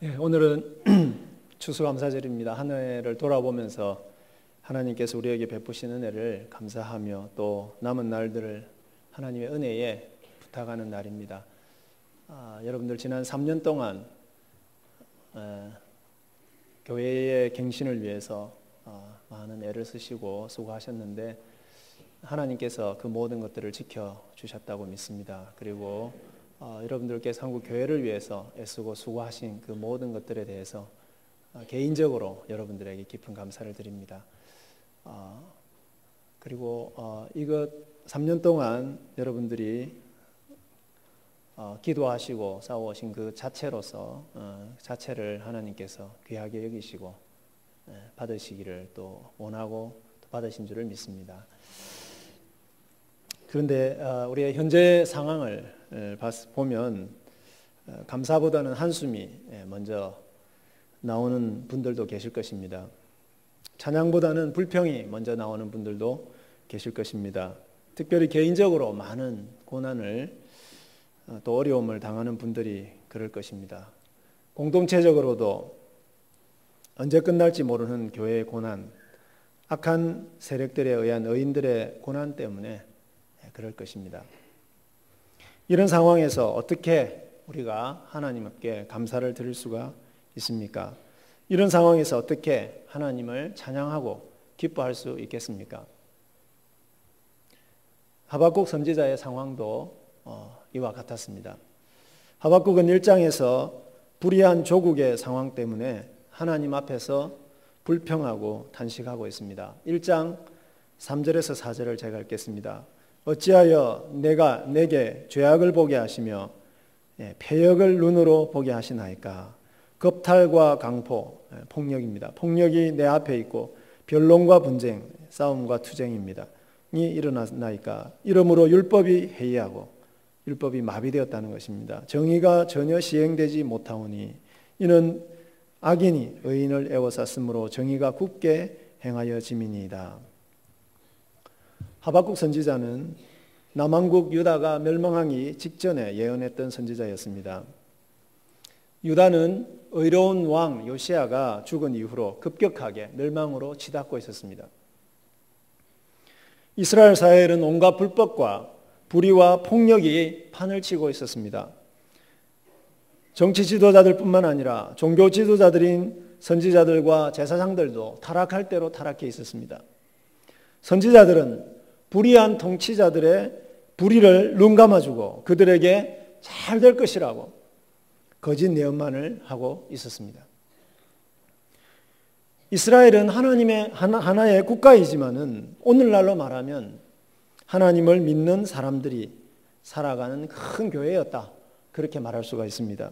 오늘은 추수감사절입니다. 한 해를 돌아보면서 하나님께서 우리에게 베푸신 은혜를 감사하며 또 남은 날들을 하나님의 은혜에 부탁하는 날입니다. 여러분들 지난 3년 동안 교회의 갱신을 위해서 많은 애를 쓰시고 수고하셨는데 하나님께서 그 모든 것들을 지켜주셨다고 믿습니다. 그리고 여러분들께서 한국 교회를 위해서 애쓰고 수고하신 그 모든 것들에 대해서 개인적으로 여러분들에게 깊은 감사를 드립니다. 그리고 이것 3년 동안 여러분들이 기도하시고 싸워오신 그 자체로서 자체를 하나님께서 귀하게 여기시고 받으시기를 또 원하고 또 받으신 줄을 믿습니다. 그런데 우리의 현재 상황을 보면 감사보다는 한숨이 먼저 나오는 분들도 계실 것입니다. 찬양보다는 불평이 먼저 나오는 분들도 계실 것입니다. 특별히 개인적으로 많은 고난을 또 어려움을 당하는 분들이 그럴 것입니다. 공동체적으로도 언제 끝날지 모르는 교회의 고난, 악한 세력들에 의한 의인들의 고난 때문에 그럴 것입니다. 이런 상황에서 어떻게 우리가 하나님께 감사를 드릴 수가 있습니까? 이런 상황에서 어떻게 하나님을 찬양하고 기뻐할 수 있겠습니까? 하박국 선지자의 상황도 이와 같았습니다. 하박국은 1장에서 불의한 조국의 상황 때문에 하나님 앞에서 불평하고 탄식하고 있습니다. 1장 3절에서 4절을 제가 읽겠습니다. 어찌하여 내가 내게 죄악을 보게 하시며 패역을 눈으로 보게 하시나이까? 겁탈과 강포, 폭력입니다. 폭력이 내 앞에 있고 변론과 분쟁, 싸움과 투쟁입니다. 이 일어나니까 이러므로 율법이 해이하고 율법이 마비되었다는 것입니다. 정의가 전혀 시행되지 못하오니 이는 악인이 의인을 애워쌌으므로 정의가 굳게 행하여짐이니이다. 하박국 선지자는 남왕국 유다가 멸망하기 직전에 예언했던 선지자였습니다. 유다는 의로운 왕 요시야가 죽은 이후로 급격하게 멸망으로 치닫고 있었습니다. 이스라엘 사회에는 온갖 불법과 불의와 폭력이 판을 치고 있었습니다. 정치 지도자들뿐만 아니라 종교 지도자들인 선지자들과 제사장들도 타락할 대로 타락해 있었습니다. 선지자들은 불의한 통치자들의 불의를 눈 감아주고 그들에게 잘 될 것이라고 거짓 예언만을 하고 있었습니다. 이스라엘은 하나님의 하나의 국가이지만은 오늘날로 말하면 하나님을 믿는 사람들이 살아가는 큰 교회였다. 그렇게 말할 수가 있습니다.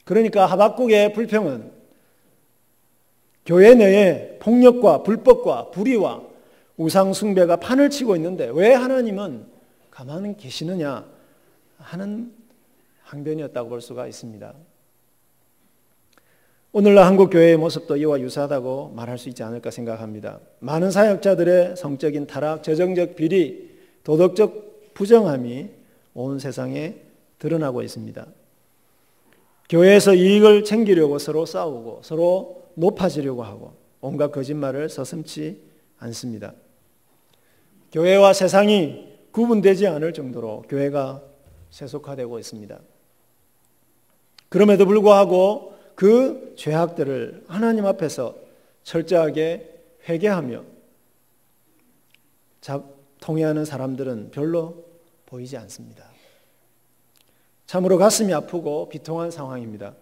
그러니까 하박국의 불평은 교회 내에 폭력과 불법과 불의와 우상 숭배가 판을 치고 있는데 왜 하나님은 가만히 계시느냐 하는 항변이었다고 볼 수가 있습니다. 오늘날 한국 교회의 모습도 이와 유사하다고 말할 수 있지 않을까 생각합니다. 많은 사역자들의 성적인 타락, 재정적 비리, 도덕적 부정함이 온 세상에 드러나고 있습니다. 교회에서 이익을 챙기려고 서로 싸우고 서로 높아지려고 하고 온갖 거짓말을 서슴지 않습니다. 교회와 세상이 구분되지 않을 정도로 교회가 세속화되고 있습니다. 그럼에도 불구하고 그 죄악들을 하나님 앞에서 철저하게 회개하며 통회하는 사람들은 별로 보이지 않습니다. 참으로 가슴이 아프고 비통한 상황입니다.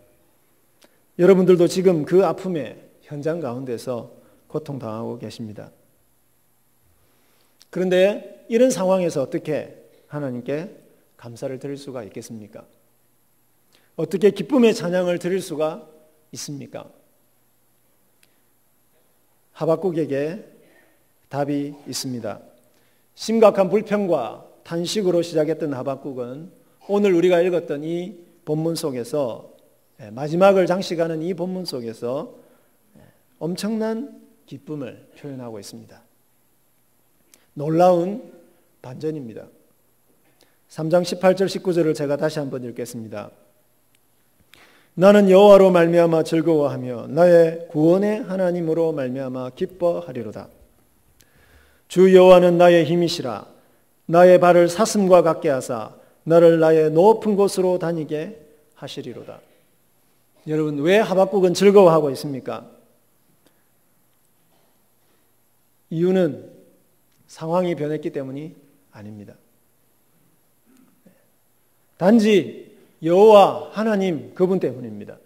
여러분들도 지금 그 아픔의 현장 가운데서 고통당하고 계십니다. 그런데 이런 상황에서 어떻게 하나님께 감사를 드릴 수가 있겠습니까? 어떻게 기쁨의 찬양을 드릴 수가 있습니까? 하박국에게 답이 있습니다. 심각한 불평과 탄식으로 시작했던 하박국은 오늘 우리가 읽었던 이 본문 속에서 마지막을 장식하는 이 본문 속에서 엄청난 기쁨을 표현하고 있습니다. 놀라운 반전입니다. 3장 18절 19절을 제가 다시 한번 읽겠습니다. 나는 여호와로 말미암아 즐거워하며 나의 구원의 하나님으로 말미암아 기뻐하리로다. 주 여호와는 나의 힘이시라. 나의 발을 사슴과 같게 하사 나를 나의 높은 곳으로 다니게 하시리로다. 여러분, 왜 하박국은 즐거워하고 있습니까? 이유는 상황이 변했기 때문이 아닙니다. 단지 여호와 하나님 그분 때문입니다.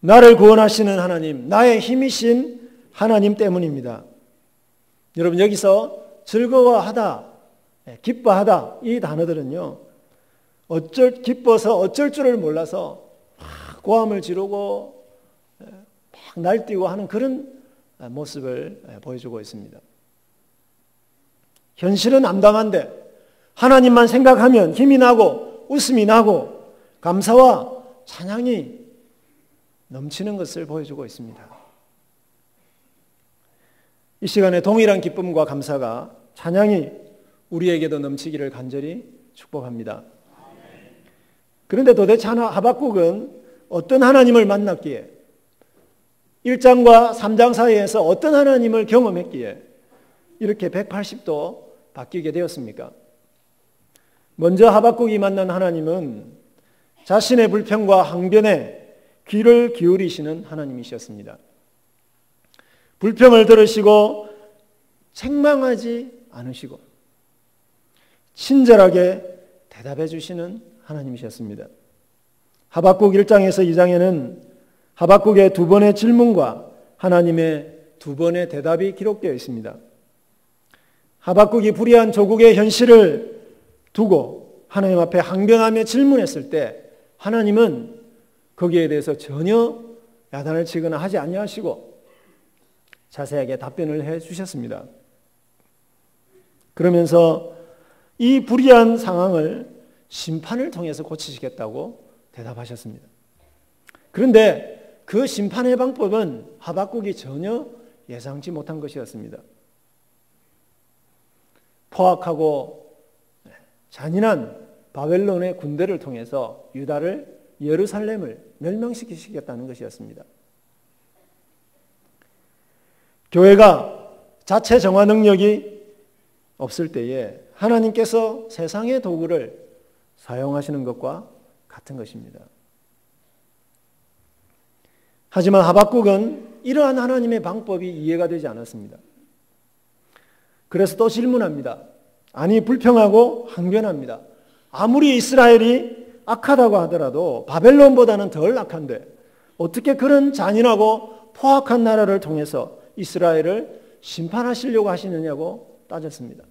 나를 구원하시는 하나님, 나의 힘이신 하나님 때문입니다. 여러분, 여기서 즐거워하다, 기뻐하다 이 단어들은요, 기뻐서 어쩔 줄을 몰라서 막 고함을 지르고 막 날뛰고 하는 그런 모습을 보여주고 있습니다. 현실은 암담한데 하나님만 생각하면 힘이 나고 웃음이 나고 감사와 찬양이 넘치는 것을 보여주고 있습니다. 이 시간에 동일한 기쁨과 감사가 찬양이 우리에게도 넘치기를 간절히 축복합니다. 그런데 도대체 하박국은 어떤 하나님을 만났기에 1장과 3장 사이에서 어떤 하나님을 경험했기에 이렇게 180도 바뀌게 되었습니까? 먼저 하박국이 만난 하나님은 자신의 불평과 항변에 귀를 기울이시는 하나님이셨습니다. 불평을 들으시고 책망하지 않으시고 친절하게 대답해 주시는 하나님이셨습니다. 하박국 1장에서 2장에는 하박국의 두 번의 질문과 하나님의 두 번의 대답이 기록되어 있습니다. 하박국이 불의한 조국의 현실을 두고 하나님 앞에 항변하며 질문했을 때 하나님은 거기에 대해서 전혀 야단을 치거나 하지 아니하시고 자세하게 답변을 해 주셨습니다. 그러면서 이 불의한 상황을 심판을 통해서 고치시겠다고 대답하셨습니다. 그런데 그 심판의 방법은 하박국이 전혀 예상치 못한 것이었습니다. 포악하고 잔인한 바벨론의 군대를 통해서 유다를, 예루살렘을 멸망시키시겠다는 것이었습니다. 교회가 자체 정화 능력이 없을 때에 하나님께서 세상의 도구를 사용하시는 것과 같은 것입니다. 하지만 하박국은 이러한 하나님의 방법이 이해가 되지 않았습니다. 그래서 또 질문합니다. 아니, 불평하고 항변합니다. 아무리 이스라엘이 악하다고 하더라도 바벨론보다는 덜 악한데 어떻게 그런 잔인하고 포악한 나라를 통해서 이스라엘을 심판하시려고 하시느냐고 따졌습니다.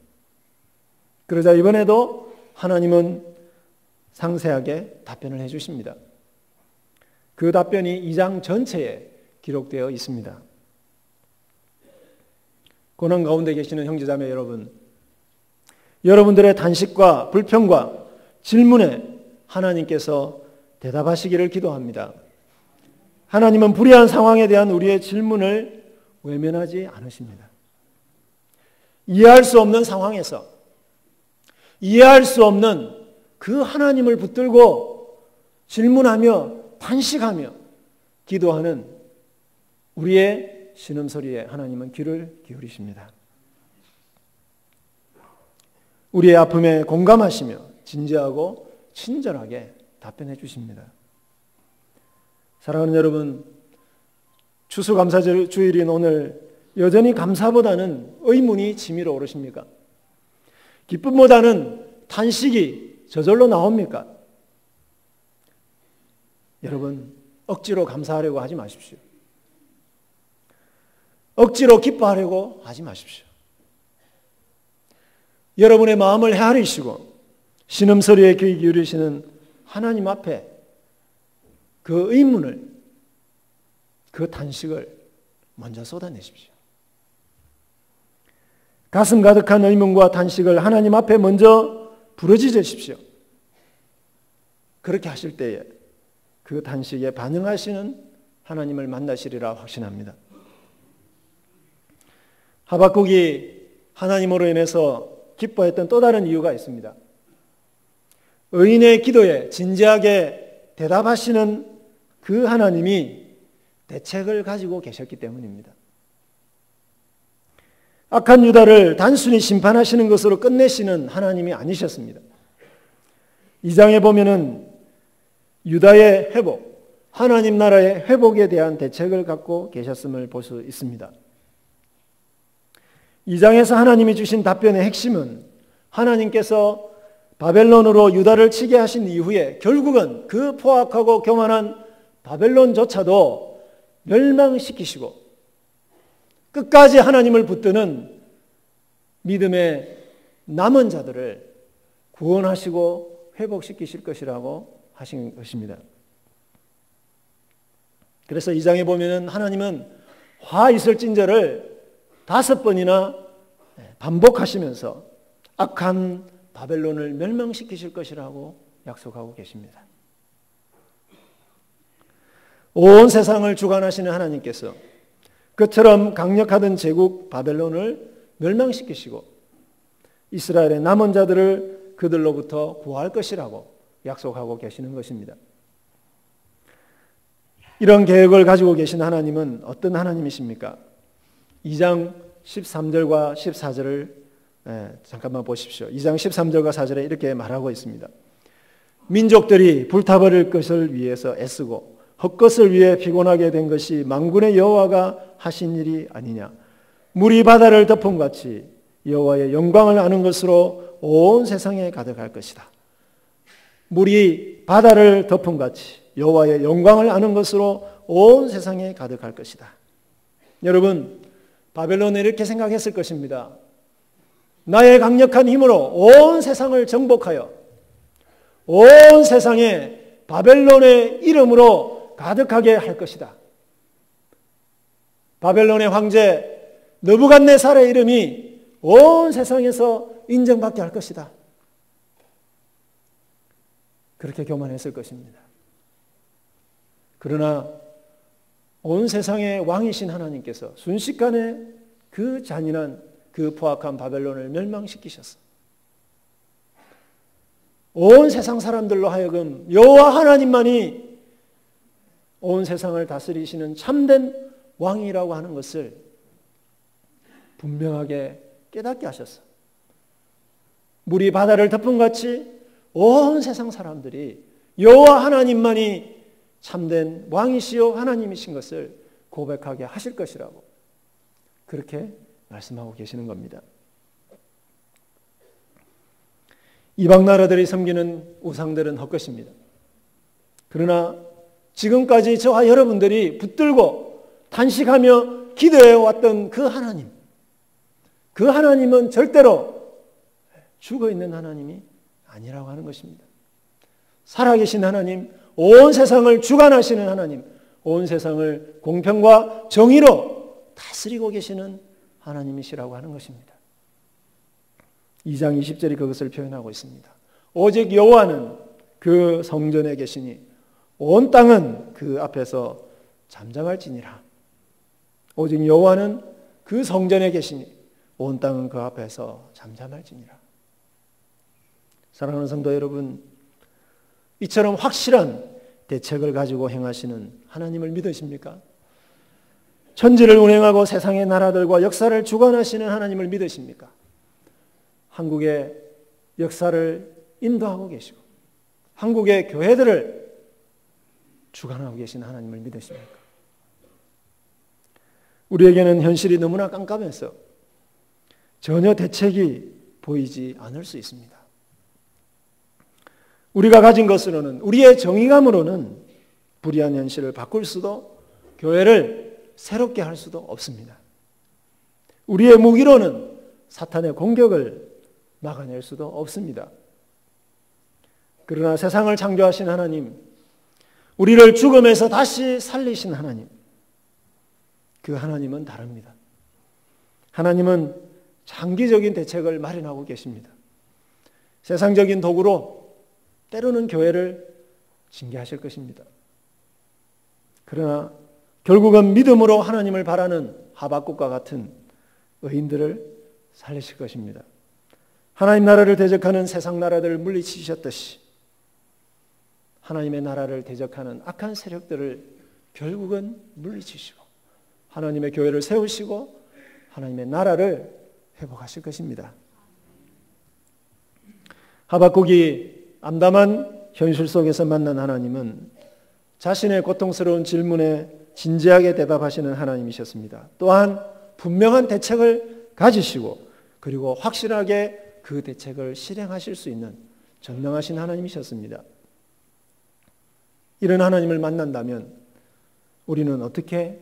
그러자 이번에도 하나님은 상세하게 답변을 해 주십니다. 그 답변이 2장 전체에 기록되어 있습니다. 고난 가운데 계시는 형제자매 여러분, 여러분들의 단식과 불평과 질문에 하나님께서 대답하시기를 기도합니다. 하나님은 불의한 상황에 대한 우리의 질문을 외면하지 않으십니다. 이해할 수 없는 상황에서 이해할 수 없는 그 하나님을 붙들고 질문하며 탄식하며 기도하는 우리의 신음소리에 하나님은 귀를 기울이십니다. 우리의 아픔에 공감하시며 진지하고 친절하게 답변해 주십니다. 사랑하는 여러분, 추수감사주일인 오늘 여전히 감사보다는 의문이 치밀어 오르십니까? 기쁨보다는 탄식이 저절로 나옵니까? 여러분, 억지로 감사하려고 하지 마십시오. 억지로 기뻐하려고 하지 마십시오. 여러분의 마음을 헤아리시고 신음소리에 귀 기울이시는 하나님 앞에 그 의문을, 그 탄식을 먼저 쏟아내십시오. 가슴 가득한 의문과 탄식을 하나님 앞에 먼저 부르짖으십시오. 그렇게 하실 때에 그 탄식에 반응하시는 하나님을 만나시리라 확신합니다. 하박국이 하나님으로 인해서 기뻐했던 또 다른 이유가 있습니다. 의인의 기도에 진지하게 대답하시는 그 하나님이 대책을 가지고 계셨기 때문입니다. 악한 유다를 단순히 심판하시는 것으로 끝내시는 하나님이 아니셨습니다. 2장에 보면은 유다의 회복, 하나님 나라의 회복에 대한 대책을 갖고 계셨음을 볼 수 있습니다. 2장에서 하나님이 주신 답변의 핵심은 하나님께서 바벨론으로 유다를 치게 하신 이후에 결국은 그 포악하고 교만한 바벨론조차도 멸망시키시고 끝까지 하나님을 붙드는 믿음의 남은 자들을 구원하시고 회복시키실 것이라고 하신 것입니다. 그래서 2장에 보면은 하나님은 화 있을진저를 5번이나 반복하시면서 악한 바벨론을 멸망시키실 것이라고 약속하고 계십니다. 온 세상을 주관하시는 하나님께서 그처럼 강력하던 제국 바벨론을 멸망시키시고 이스라엘의 남은 자들을 그들로부터 구할 것이라고 약속하고 계시는 것입니다. 이런 계획을 가지고 계신 하나님은 어떤 하나님이십니까? 2장 13절과 14절을 잠깐만 보십시오. 2장 13절과 14절에 이렇게 말하고 있습니다. 민족들이 불타버릴 것을 위해서 애쓰고 헛것을 위해 피곤하게 된 것이 만군의 여호와가 하신 일이 아니냐. 물이 바다를 덮음같이 여호와의 영광을 아는 것으로 온 세상에 가득할 것이다. 물이 바다를 덮음같이 여호와의 영광을 아는 것으로 온 세상에 가득할 것이다. 여러분, 바벨론은 이렇게 생각했을 것입니다. 나의 강력한 힘으로 온 세상을 정복하여 온 세상에 바벨론의 이름으로 가득하게 할 것이다. 바벨론의 황제 느부갓네살의 이름이 온 세상에서 인정받게 할 것이다. 그렇게 교만했을 것입니다. 그러나 온 세상의 왕이신 하나님께서 순식간에 그 잔인한 그 포악한 바벨론을 멸망시키셨어. 온 세상 사람들로 하여금 여호와 하나님만이 온 세상을 다스리시는 참된 왕이라고 하는 것을 분명하게 깨닫게 하셨어. 물이 바다를 덮음같이 온 세상 사람들이 여호와 하나님만이 참된 왕이시요 하나님이신 것을 고백하게 하실 것이라고 그렇게 말씀하고 계시는 겁니다. 이방 나라들이 섬기는 우상들은 헛것입니다. 그러나 지금까지 저와 여러분들이 붙들고 탄식하며 기도해왔던 그 하나님, 그 하나님은 절대로 죽어있는 하나님이 아니라고 하는 것입니다. 살아계신 하나님, 온 세상을 주관하시는 하나님, 온 세상을 공평과 정의로 다스리고 계시는 하나님이시라고 하는 것입니다. 2장 20절이 그것을 표현하고 있습니다. 오직 여호와는 그 성전에 계시니 온 땅은 그 앞에서 잠잠할지니라. 오직 여호와는 그 성전에 계시니 온 땅은 그 앞에서 잠잠할지니라. 사랑하는 성도 여러분, 이처럼 확실한 대책을 가지고 행하시는 하나님을 믿으십니까? 천지를 운행하고 세상의 나라들과 역사를 주관하시는 하나님을 믿으십니까? 한국의 역사를 인도하고 계시고 한국의 교회들을 주관하고 계신 하나님을 믿으십니까? 우리에게는 현실이 너무나 깜깜해서 전혀 대책이 보이지 않을 수 있습니다. 우리가 가진 것으로는, 우리의 정의감으로는 불의한 현실을 바꿀 수도 교회를 새롭게 할 수도 없습니다. 우리의 무기로는 사탄의 공격을 막아낼 수도 없습니다. 그러나 세상을 창조하신 하나님, 우리를 죽음에서 다시 살리신 하나님, 그 하나님은 다릅니다. 하나님은 장기적인 대책을 마련하고 계십니다. 세상적인 도구로 때로는 교회를 징계하실 것입니다. 그러나 결국은 믿음으로 하나님을 바라는 하박국과 같은 의인들을 살리실 것입니다. 하나님 나라를 대적하는 세상 나라들을 물리치셨듯이 하나님의 나라를 대적하는 악한 세력들을 결국은 물리치시고 하나님의 교회를 세우시고 하나님의 나라를 회복하실 것입니다. 하박국이 암담한 현실 속에서 만난 하나님은 자신의 고통스러운 질문에 진지하게 대답하시는 하나님이셨습니다. 또한 분명한 대책을 가지시고 그리고 확실하게 그 대책을 실행하실 수 있는 전능하신 하나님이셨습니다. 이런 하나님을 만난다면 우리는 어떻게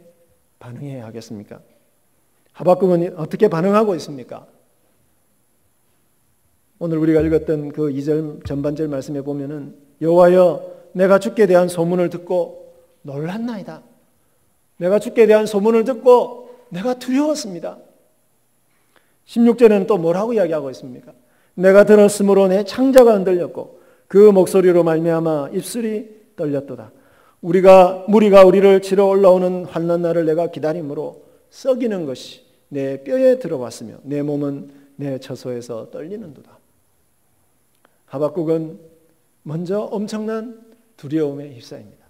반응해야 하겠습니까? 하박국은 어떻게 반응하고 있습니까? 오늘 우리가 읽었던 그 2절 전반절 말씀에 보면은 여호와여 내가 주께 대한 소문을 듣고 놀랐나이다. 내가 주께 대한 소문을 듣고 내가 두려웠습니다. 16절에는 또 뭐라고 이야기하고 있습니까? 내가 들었으므로 내 창자가 흔들렸고 그 목소리로 말미암아 입술이 떨렸도다. 무리가 우리를 치러 올라오는 환난 날을 내가 기다림으로 썩이는 것이 내 뼈에 들어왔으며 내 몸은 내 처소에서 떨리는도다. 하박국은 먼저 엄청난 두려움에 휩싸입니다.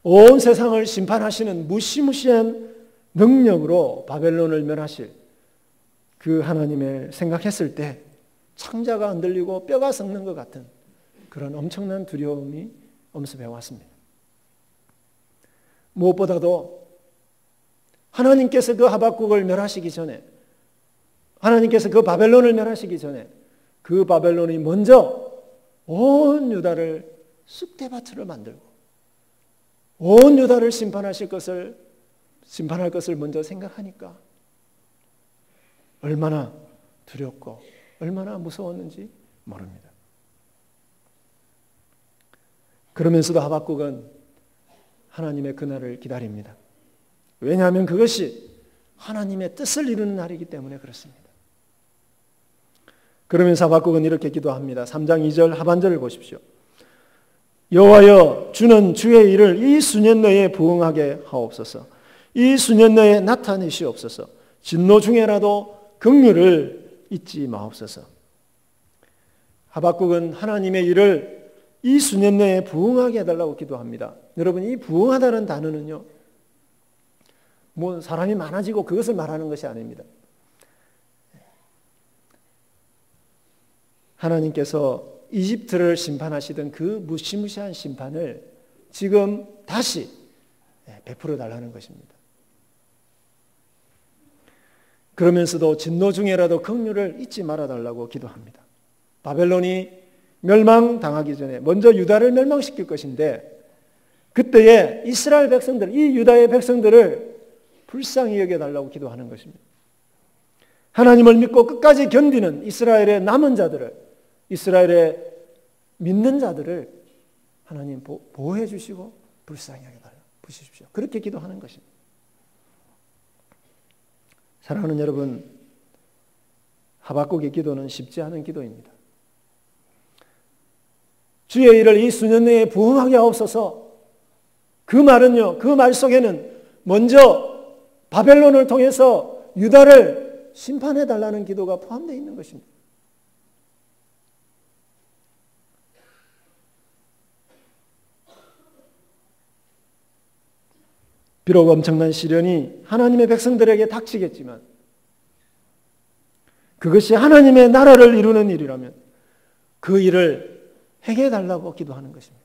온 세상을 심판하시는 무시무시한 능력으로 바벨론을 멸하실 그 하나님을 생각했을 때 창자가 흔들리고 뼈가 썩는 것 같은 그런 엄청난 두려움이 엄습해 왔습니다. 무엇보다도 하나님께서 그 하박국을 멸하시기 전에 하나님께서 그 바벨론을 멸하시기 전에 그 바벨론이 먼저 온 유다를 쑥대밭으로 만들고 온 유다를 심판할 것을 먼저 생각하니까 얼마나 두렵고 얼마나 무서웠는지 모릅니다. 그러면서도 하박국은 하나님의 그날을 기다립니다. 왜냐하면 그것이 하나님의 뜻을 이루는 날이기 때문에 그렇습니다. 그러면서 하박국은 이렇게 기도합니다. 3장 2절 하반절을 보십시오. 여호와여 주는 주의 일을 이 수년 내에 부응하게 하옵소서. 이 수년 내에 나타내시옵소서. 진노 중에라도 긍휼을 잊지 마옵소서. 하박국은 하나님의 일을 이 수년 내에 부응하게 해달라고 기도합니다. 여러분 이 부응하다는 단어는요 뭐 사람이 많아지고 그것을 말하는 것이 아닙니다. 하나님께서 이집트를 심판하시던 그 무시무시한 심판을 지금 다시 베풀어 달라는 것입니다. 그러면서도 진노 중에라도 긍휼을 잊지 말아 달라고 기도합니다. 바벨론이 멸망당하기 전에 먼저 유다를 멸망시킬 것인데 그때에 이스라엘 백성들, 이 유다의 백성들을 불쌍히 여겨달라고 기도하는 것입니다. 하나님을 믿고 끝까지 견디는 이스라엘의 남은 자들을 이스라엘의 믿는 자들을 하나님 보호해 주시고 불쌍히 여겨달라 부시십시오. 그렇게 기도하는 것입니다. 사랑하는 여러분, 하박국의 기도는 쉽지 않은 기도입니다. 주의 일을 이 수년 내에 부응하게 하옵소서. 그 말은요, 그 말 속에는 먼저 바벨론을 통해서 유다를 심판해 달라는 기도가 포함되어 있는 것입니다. 비록 엄청난 시련이 하나님의 백성들에게 닥치겠지만 그것이 하나님의 나라를 이루는 일이라면 그 일을 행해 달라고 기도하는 것입니다.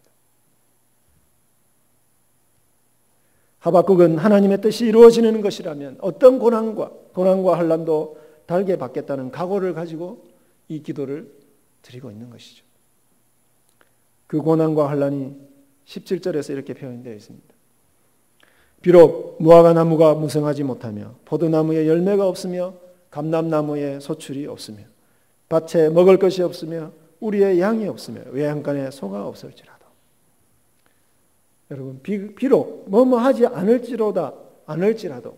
하박국은 하나님의 뜻이 이루어지는 것이라면 어떤 고난과 환난도 달게 받겠다는 각오를 가지고 이 기도를 드리고 있는 것이죠. 그 고난과 환난이 17절에서 이렇게 표현되어 있습니다. 비록 무화과 나무가 무성하지 못하며 포도나무에 열매가 없으며 감람나무에 소출이 없으며 밭에 먹을 것이 없으며 우리의 양이 없으며 외양간에 소가 없을지라도 여러분 비록 뭐뭐하지 않을지라도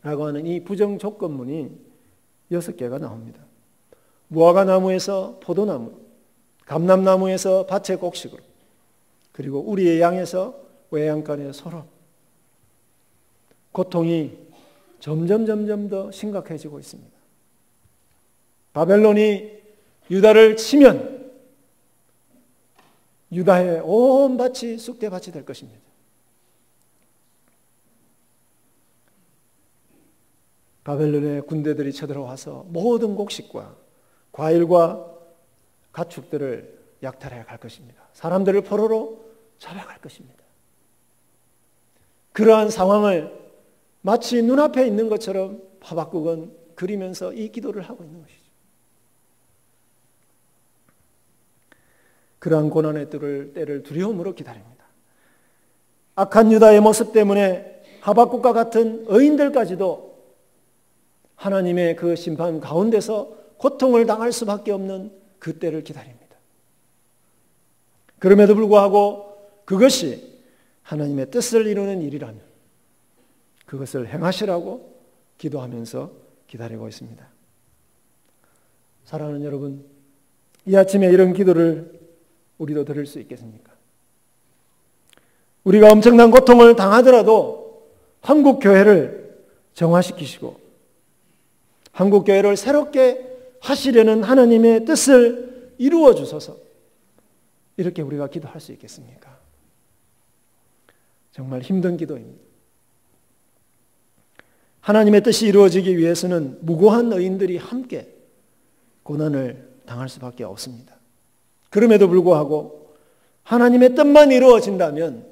라고 하는 이 부정 조건문이 6개가 나옵니다. 무화과 나무에서 포도나무, 감람나무에서 밭의 곡식으로 그리고 우리의 양에서 외양간의 소로 고통이 점점 더 심각해지고 있습니다. 바벨론이 유다를 치면 유다의 온 밭이 쑥대밭이 될 것입니다. 바벨론의 군대들이 쳐들어와서 모든 곡식과 과일과 가축들을 약탈해 갈 것입니다. 사람들을 포로로 잡아갈 것입니다. 그러한 상황을 마치 눈앞에 있는 것처럼 하박국은 그리면서 이 기도를 하고 있는 것이죠. 그러한 고난의 때를 두려움으로 기다립니다. 악한 유다의 모습 때문에 하박국과 같은 의인들까지도 하나님의 그 심판 가운데서 고통을 당할 수밖에 없는 그 때를 기다립니다. 그럼에도 불구하고 그것이 하나님의 뜻을 이루는 일이라면 그것을 행하시라고 기도하면서 기다리고 있습니다. 사랑하는 여러분, 이 아침에 이런 기도를 우리도 들을 수 있겠습니까? 우리가 엄청난 고통을 당하더라도 한국 교회를 정화시키시고 한국 교회를 새롭게 하시려는 하나님의 뜻을 이루어 주소서. 이렇게 우리가 기도할 수 있겠습니까? 정말 힘든 기도입니다. 하나님의 뜻이 이루어지기 위해서는 무고한 의인들이 함께 고난을 당할 수밖에 없습니다. 그럼에도 불구하고 하나님의 뜻만 이루어진다면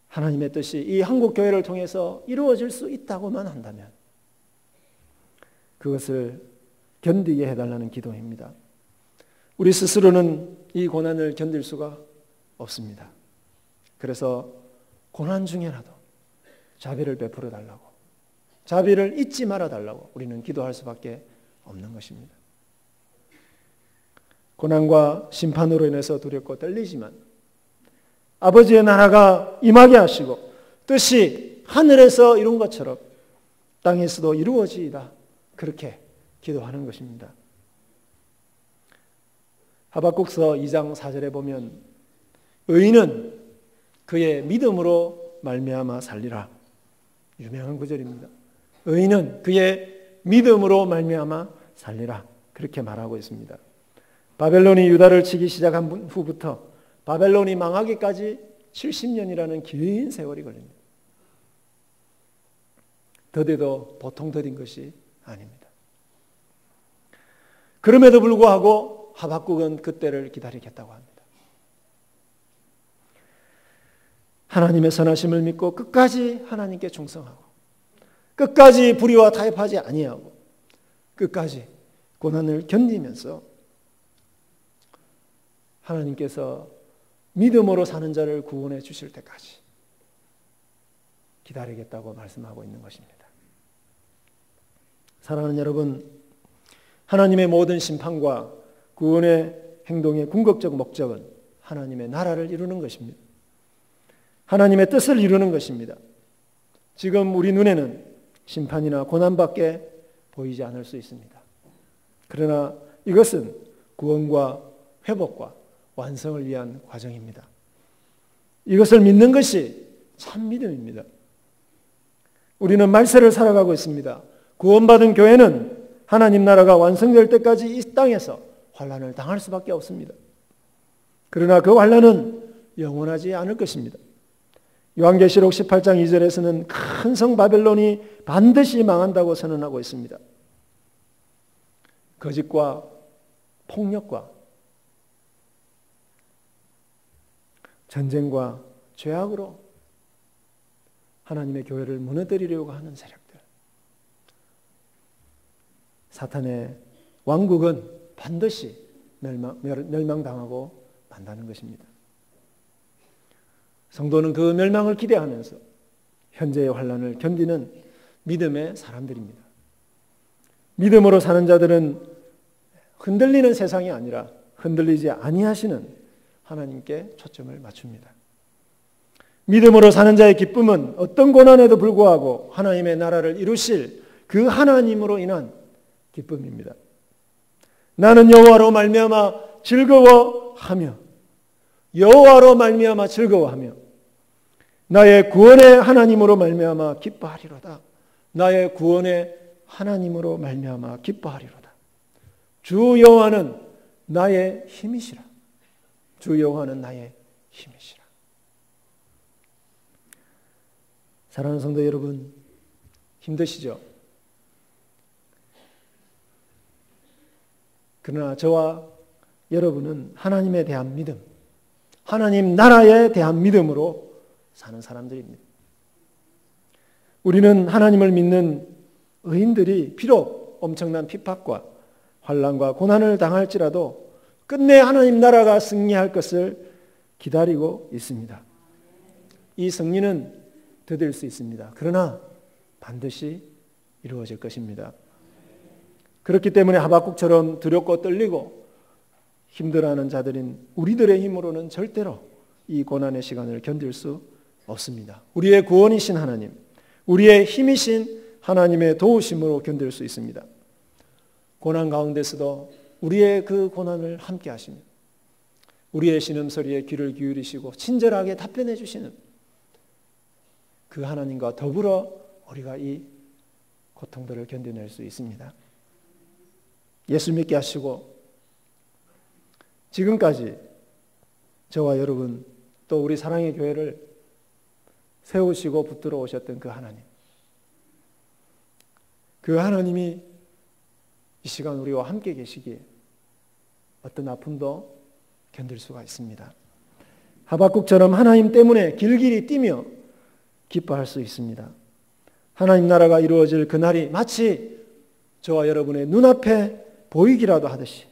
하나님의 뜻이 이 한국교회를 통해서 이루어질 수 있다고만 한다면 그것을 견디게 해달라는 기도입니다. 우리 스스로는 이 고난을 견딜 수가 없습니다. 그래서 고난 중에라도 자비를 베풀어 달라고, 자비를 잊지 말아 달라고 우리는 기도할 수밖에 없는 것입니다. 고난과 심판으로 인해서 두렵고 떨리지만 아버지의 나라가 임하게 하시고 뜻이 하늘에서 이룬 것처럼 땅에서도 이루어지이다. 그렇게 기도하는 것입니다. 하박국서 2장 4절에 보면 의인은 그의 믿음으로 말미암아 살리라. 유명한 구절입니다. 의인은 그의 믿음으로 말미암아 살리라. 그렇게 말하고 있습니다. 바벨론이 유다를 치기 시작한 후부터 바벨론이 망하기까지 70년이라는 긴 세월이 걸립니다. 더디도 보통 더딘 것이 아닙니다. 그럼에도 불구하고 하박국은 그때를 기다리겠다고 합니다. 하나님의 선하심을 믿고 끝까지 하나님께 충성하고 끝까지 불의와 타협하지 아니하고 끝까지 고난을 견디면서 하나님께서 믿음으로 사는 자를 구원해 주실 때까지 기다리겠다고 말씀하고 있는 것입니다. 사랑하는 여러분, 하나님의 모든 심판과 구원의 행동의 궁극적 목적은 하나님의 나라를 이루는 것입니다. 하나님의 뜻을 이루는 것입니다. 지금 우리 눈에는 심판이나 고난밖에 보이지 않을 수 있습니다. 그러나 이것은 구원과 회복과 완성을 위한 과정입니다. 이것을 믿는 것이 참 믿음입니다. 우리는 말세를 살아가고 있습니다. 구원받은 교회는 하나님 나라가 완성될 때까지 이 땅에서 환난을 당할 수밖에 없습니다. 그러나 그 환난은 영원하지 않을 것입니다. 요한계시록 18장 2절에서는 큰 성 바벨론이 반드시 망한다고 선언하고 있습니다. 거짓과 폭력과 전쟁과 죄악으로 하나님의 교회를 무너뜨리려고 하는 세력들, 사탄의 왕국은 반드시 멸망당하고 만다는 것입니다. 성도는 그 멸망을 기대하면서 현재의 환난을 견디는 믿음의 사람들입니다. 믿음으로 사는 자들은 흔들리는 세상이 아니라 흔들리지 아니하시는 하나님께 초점을 맞춥니다. 믿음으로 사는 자의 기쁨은 어떤 고난에도 불구하고 하나님의 나라를 이루실 그 하나님으로 인한 기쁨입니다. 나는 여호와로 말미암아 즐거워하며 여호와로 말미암아 즐거워하며 나의 구원의 하나님으로 말미암아 기뻐하리로다. 나의 구원의 하나님으로 말미암아 기뻐하리로다. 주 여호와는 나의 힘이시라. 주 여호와는 나의 힘이시라. 사랑하는 성도 여러분, 힘드시죠? 그러나 저와 여러분은 하나님에 대한 믿음, 하나님 나라에 대한 믿음으로 사는 사람들입니다. 우리는 하나님을 믿는 의인들이 비록 엄청난 핍박과 환난과 고난을 당할지라도 끝내 하나님 나라가 승리할 것을 기다리고 있습니다. 이 승리는 더딜 수 있습니다. 그러나 반드시 이루어질 것입니다. 그렇기 때문에 하박국처럼 두렵고 떨리고 힘들어하는 자들인 우리들의 힘으로는 절대로 이 고난의 시간을 견딜 수 없습니다. 우리의 구원이신 하나님, 우리의 힘이신 하나님의 도우심으로 견딜 수 있습니다. 고난 가운데서도 우리의 그 고난을 함께 하시며 우리의 신음소리에 귀를 기울이시고 친절하게 답변해 주시는 그 하나님과 더불어 우리가 이 고통들을 견뎌낼 수 있습니다. 예수 믿게 하시고 지금까지 저와 여러분 또 우리 사랑의 교회를 세우시고 붙들어 오셨던 그 하나님, 그 하나님이 이 시간 우리와 함께 계시기에 어떤 아픔도 견딜 수가 있습니다. 하박국처럼 하나님 때문에 길길이 뛰며 기뻐할 수 있습니다. 하나님 나라가 이루어질 그날이 마치 저와 여러분의 눈앞에 보이기라도 하듯이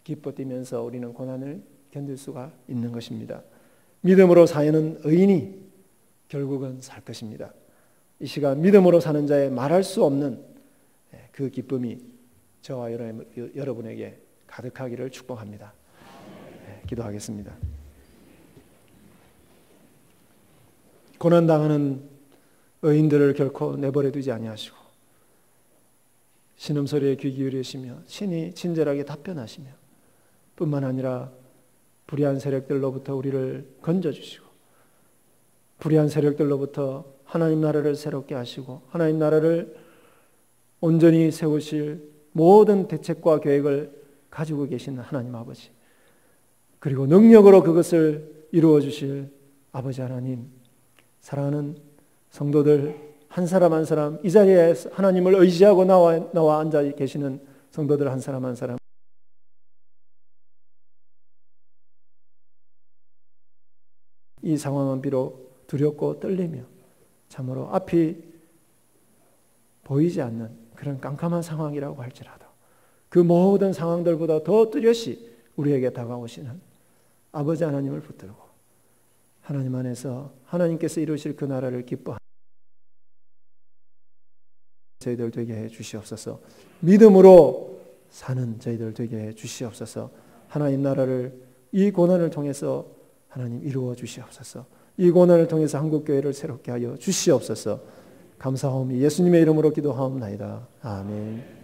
기뻐 뛰면서 우리는 고난을 견딜 수가 있는 것입니다. 믿음으로 사는 의인이 결국은 살 것입니다. 이 시간 믿음으로 사는 자의 말할 수 없는 그 기쁨이 저와 여러분에게 가득하기를 축복합니다. 기도하겠습니다. 고난당하는 의인들을 결코 내버려 두지 아니하시고 신음소리에 귀 기울이시며 친히 친절하게 답변하시며 뿐만 아니라 불의한 세력들로부터 우리를 건져주시고 불의한 세력들로부터 하나님 나라를 새롭게 하시고 하나님 나라를 온전히 세우실 모든 대책과 계획을 가지고 계신 하나님 아버지, 그리고 능력으로 그것을 이루어 주실 아버지 하나님, 사랑하는 성도들 한 사람 한 사람, 이 자리에 하나님을 의지하고 나와 앉아 계시는 성도들 한 사람 한 사람, 이 상황은 비록 두렵고 떨리며 참으로 앞이 보이지 않는 그런 깜깜한 상황이라고 할지라도 그 모든 상황들보다 더 뚜렷이 우리에게 다가오시는 아버지 하나님을 붙들고 하나님 안에서 하나님께서 이루실 그 나라를 기뻐하는 저희들 되게 해 주시옵소서. 믿음으로 사는 저희들 되게 해 주시옵소서. 하나님 나라를 이 고난을 통해서 하나님 이루어 주시옵소서. 이 고난을 통해서 한국교회를 새롭게 하여 주시옵소서. 감사하오니 예수님의 이름으로 기도하옵나이다. 아멘.